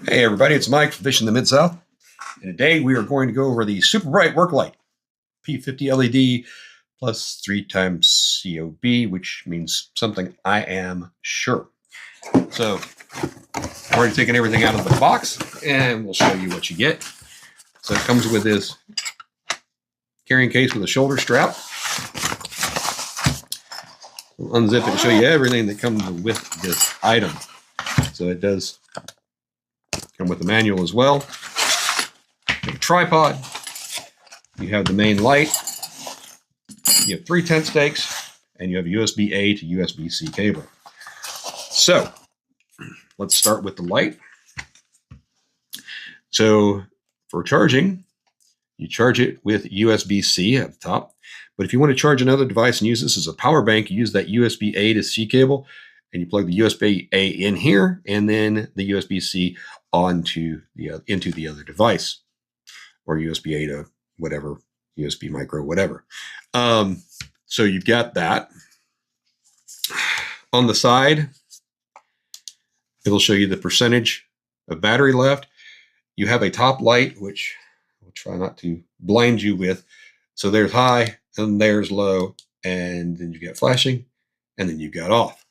Hey everybody, it's Mike from Fishing the Mid-South, and today we are going to go over the Super Bright Work Light P50 LED plus 3 times COB, which means something I am sure. So I've already taken everything out of the box, and we'll show you what you get. So it comes with this carrying case with a shoulder strap. We'll unzip it and show you everything that comes with this item. So it does come with the manual as well. You have a tripod. You have the main light. You have 3 tent stakes, and you have a USB-A to USB-C cable. So let's start with the light. So for charging, you charge it with USB-C at the top. But if you want to charge another device and use this as a power bank, you use that USB-A to C cable, and you plug the USB-A in here, and then the USB-C into the other device, or USB-A to whatever, USB micro, whatever. So you've got that. On the side, it'll show you the percentage of battery left. You have a top light, which I'll try not to blind you with. So there's high, and there's low, and then you got flashing, and then you got off.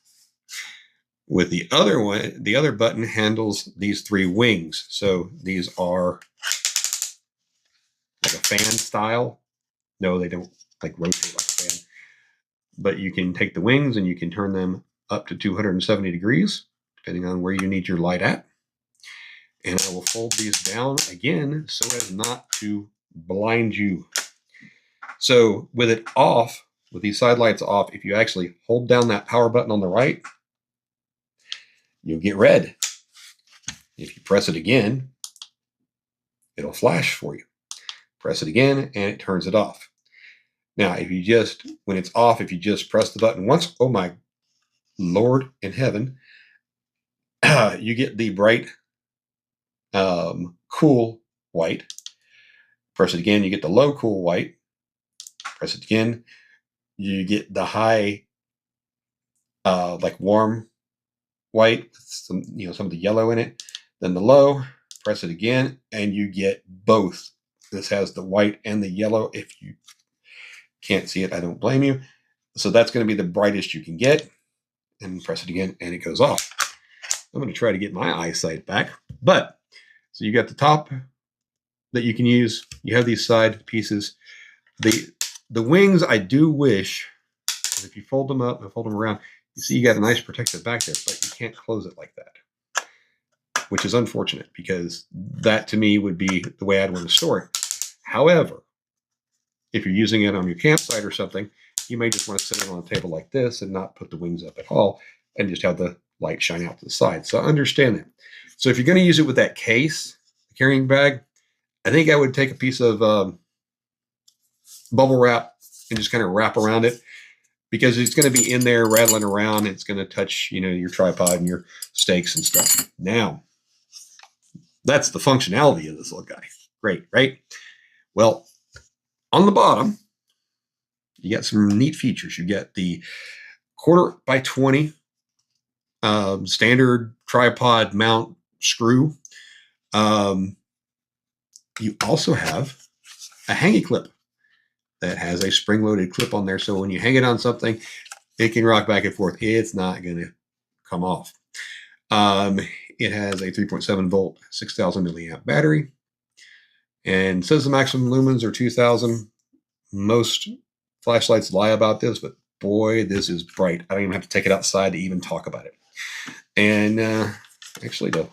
With the other one, the other button handles these 3 wings. So these are like a fan style. No, they don't like rotate like a fan. But you can take the wings and you can turn them up to 270 degrees, depending on where you need your light at. And I will fold these down again so as not to blind you. So with it off, with these side lights off, if you actually hold down that power button on the right, you'll get red. If you press it again, it'll flash for you. Press it again, and it turns it off. Now, if you just, when it's off, if you just press the button once, oh my Lord in heaven, you get the bright, cool white. Press it again, you get the low, cool white. Press it again, you get the high, like warm white, some of the yellow in it. Then the low, press it again, and you get both. This has the white and the yellow. If you can't see it, I don't blame you. So that's going to be the brightest you can get. And press it again, and it goes off. I'm going to try to get my eyesight back. But, so you got the top that you can use. You have these side pieces. The wings, I do wish, if you fold them up and fold them around, you see you got a nice protective back there, but you can't close it like that, which is unfortunate because that to me would be the way I'd want to store it. However, if you're using it on your campsite or something, you may just want to sit it on a table like this and not put the wings up at all and just have the light shine out to the side. So I understand that. So if you're going to use it with that case, the carrying bag, I think I would take a piece of bubble wrap and just kind of wrap around it, because it's going to be in there rattling around. It's going to touch, your tripod and your stakes and stuff. Now, that's the functionality of this little guy. Great, right? Well, on the bottom, you got some neat features. You get the 1/4 by 20 standard tripod mount screw. You also have a hangy clip that has a spring-loaded clip on there. So when you hang it on something, it can rock back and forth. It's not going to come off. It has a 3.7 volt, 6,000 milliamp battery, and says the maximum lumens are 2,000. Most flashlights lie about this, but boy, this is bright. I don't even have to take it outside to even talk about it. And actually, to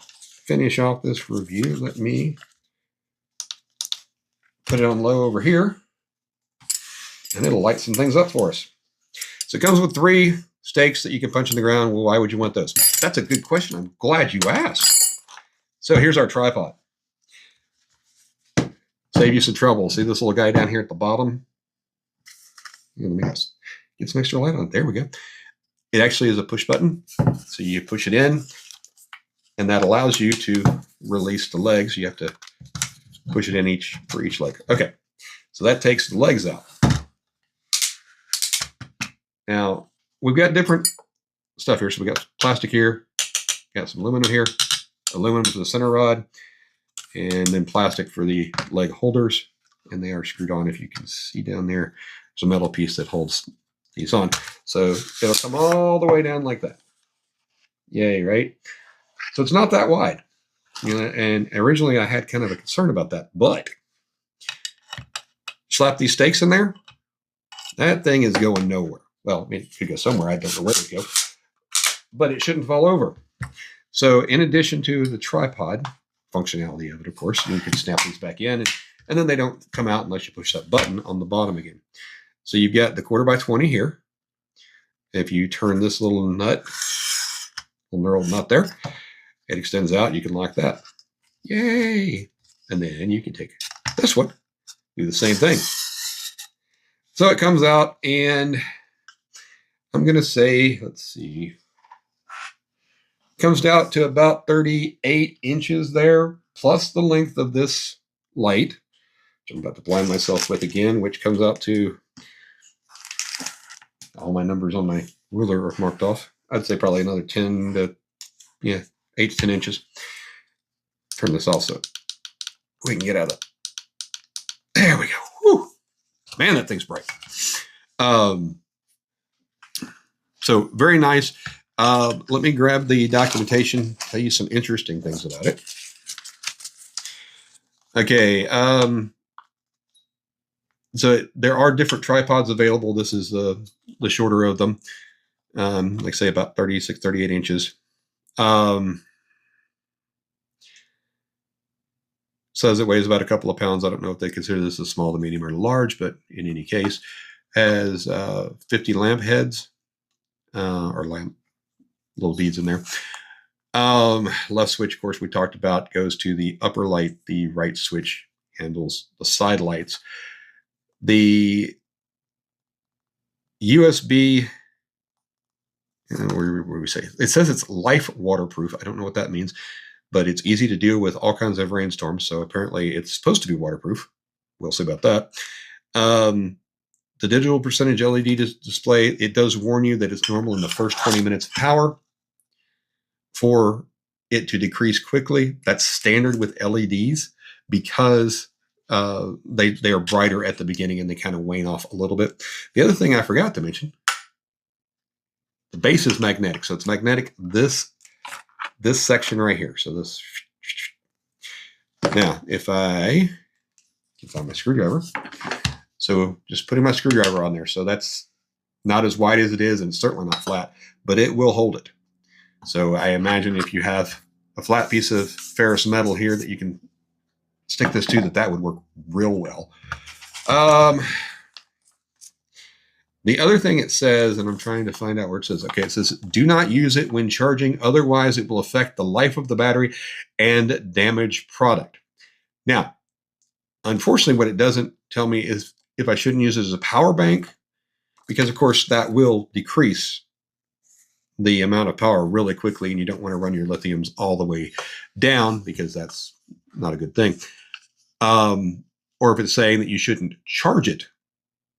finish off this review, let me put it on low over here, and it'll light some things up for us. So it comes with 3 stakes that you can punch in the ground. Well, why would you want those? That's a good question. I'm glad you asked. So here's our tripod. Save you some trouble. See this little guy down here at the bottom? Let me get some extra light on. There we go. It actually is a push button. So you push it in, and that allows you to release the legs. You have to push it in for each leg. Okay. So that takes the legs out. Now, we've got different stuff here. So we got plastic here, got some aluminum here, aluminum for the center rod, and then plastic for the leg holders. And they are screwed on. If you can see down there, there's a metal piece that holds these on. So it'll come all the way down like that. Yay, right? So it's not that wide. You know, and originally I had kind of a concern about that, but slap these stakes in there, that thing is going nowhere. Well, I mean, it could go somewhere. I don't know where it would go, but it shouldn't fall over. So in addition to the tripod functionality of it, of course, you can snap these back in, and then they don't come out unless you push that button on the bottom again. So you've got the 1/4x20 here. If you turn this little nut, little knurled nut there, it extends out. You can lock that. Yay! And then you can take this one, do the same thing. So it comes out, and I'm going to say, let's see, comes out to about 38 inches there, plus the length of this light, which I'm about to blind myself with again, which comes out to, all my numbers on my ruler are marked off. I'd say probably another 10 to, 8 to 10 inches. Turn this off so we can get out of it. There we go. Whew. Man, that thing's bright. So very nice. Let me grab the documentation, tell you some interesting things about it. Okay. So there are different tripods available. This is the shorter of them. Like say about 36, 38 inches. Says it weighs about a couple of pounds. I don't know if they consider this a small to medium or large, but in any case, has 50 lamp heads, or lamp little beads in there. Left switch, of course, we talked about, goes to the upper light. The right switch handles the side lights. The USB, what do we say? It says it's life waterproof. I don't know what that means, but it's easy to deal with all kinds of rainstorms. So apparently it's supposed to be waterproof. We'll see about that. The digital percentage LED display, it does warn you that it's normal in the first 20 minutes of power for it to decrease quickly. That's standard with LEDs because they are brighter at the beginning and they kind of wane off a little bit. The other thing I forgot to mention, the base is magnetic. So it's magnetic this section right here. So this. Now, if I can find my screwdriver. So just putting my screwdriver on there. So that's not as wide as it is, and it's certainly not flat, but it will hold it. So I imagine if you have a flat piece of ferrous metal here that you can stick this to, that would work real well. The other thing it says, and I'm trying to find out where it says, okay, it says, do not use it when charging. Otherwise, it will affect the life of the battery and damage product. Now, unfortunately, what it doesn't tell me is if I shouldn't use it as a power bank, because of course that will decrease the amount of power really quickly, and you don't want to run your lithiums all the way down because that's not a good thing. Or if it's saying that you shouldn't charge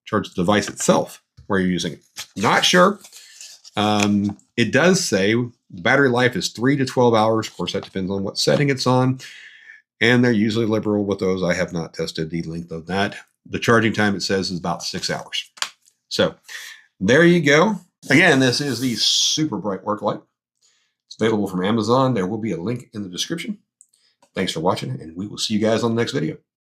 the device itself where you're using it. Not sure. It does say the battery life is 3 to 12 hours. Of course, that depends on what setting it's on. And they're usually liberal with those. I have not tested the length of that. The charging time, it says, is about 6 hours. So there you go. Again, this is the super bright work light. It's available from Amazon. There will be a link in the description. Thanks for watching, and we will see you guys on the next video.